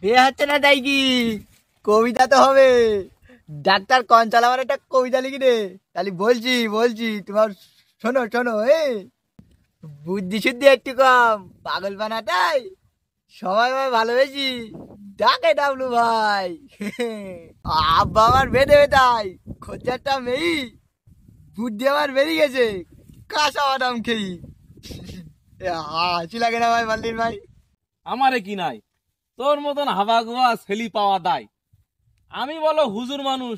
বিয়ে হচ্ছে না তাই কি? কবিতা তো হবে। ডাক্তার কনচাল আমার একটা কবিতা লিখি রে। তাহলে বলছি বলছি তোমার, শোনো শোনো। বুদ্ধি শুদ্ধি একটু কম, পাগল বানাটাই সবাই আমার ভালোবেসি ডাকে ডাবলু ভাই। আব্বা আমার বেঁধে তাই খোঁজারটা মেয়ে, বুদ্ধি আমার বেরিয়ে গেছে কাঁচা বাদাম খেয়ে। হাসি লাগে না ভাই মাল্লির ভাই? আমারে কি নাই, তোর মতন হাবা গোয়া ছেলি পাওয়া দায়। আমি বলো হুজুর মানুষ,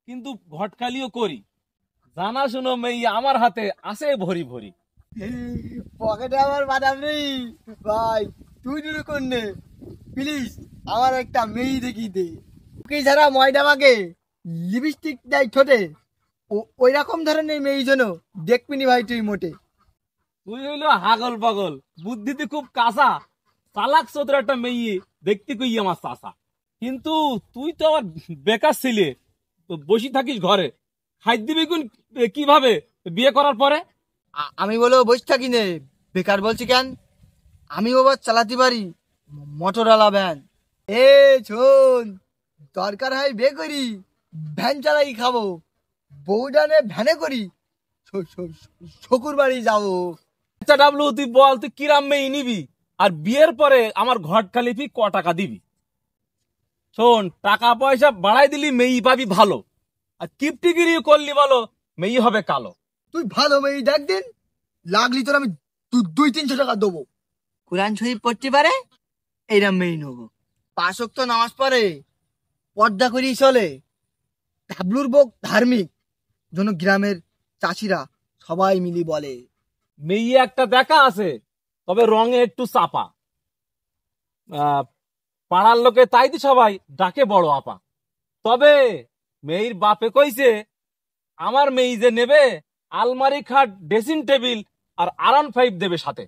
কিন্তু ঘটকালিও করি। জানা শুনো মেয়ে আমার হাতে আছে ভরি ভরি। পকেটে আমার বাদাম নেই ভাই, তুই শুরু কর নে প্লিজ। আমার একটা মেয়ে দেখিয়ে দে। ওকে ছাড়া ময়দা মাকে, লিপস্টিক দেয় ঠোঁটে, ওই রকম ধরনের মেয়ে যেন দেখবিনি ভাই তুই মোটে। তুই হইলো হাগল পাগল, বুদ্ধিতে খুব কাঁচা, চালাক চতুর একটা মেয়ে দেখতে কই আমার চাষা। কিন্তু তুই তো আবার বেকার ছিলে, তো বসে থাকিস ঘরে, খাই দিবি কোন কিভাবে বিয়ে করার পরে? আমি বলো বসে থাকি নে, বেকার বলছি কেন? আমি বাবা চালাতে পারি মোটরওয়ালা ভ্যান। এ শোন, দরকার হয় বে করি ভ্যান চালাই খাবো, বউডানে ভ্যানে করি শ্বশুর বাড়ি যাবো। আচ্ছা ডাবলু, তুই বল তুই কিরাম মেয়ে নিবি, আর বিয়ের পরে আমার ঘট খালিপি ক টাকা দিবি? শোন, টাকা পয়সা বাড়াই দিলি মেয়ে পাবি ভালো, আর কিপটিগিরি করলি বলো মেয়ে হবে কালো। তুই ভালো মেয়ে দেখ দিন, লাগলি তোর আমি 200-300 টাকা দেবো। কোরআন শরীফ পড়তে পারে এইরকম মেয়ে নেবো। 5 ওয়াক্ত নামাজ পড়ে, পর্দা করেই চলে, ডাবলুর বউ ধার্মিক, জন্য গ্রামের চাষিরা সবাই মিলি বলে। মেয়ে একটা দেখা আছে, তবে রঙে একটু চাপা। আহ, পাড়ার লোকে তাই দি সবাই ডাকে বড় আপা। তবে মেয়ের বাপে কইছে আমার মেয়ে যে নেবে, আলমারি খাট, ড্রেসিং টেবিল আর R15 দেবে সাথে।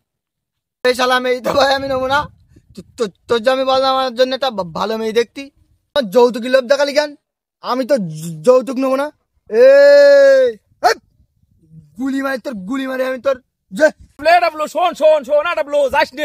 এই শালা মেয়ে তো ভাই আমি নেবো না। তোর যে আমি বললাম আমার জন্য একটা ভালো মেয়ে দেখতি, যৌতুকি লোভ দেখালি কেন? আমি তো যৌতুক নেবো না। এ গুলি মারি তোর, গুলি মারি আমি তোর। ডাবলু শোন শোন শোন, ডাবলু যাস নে।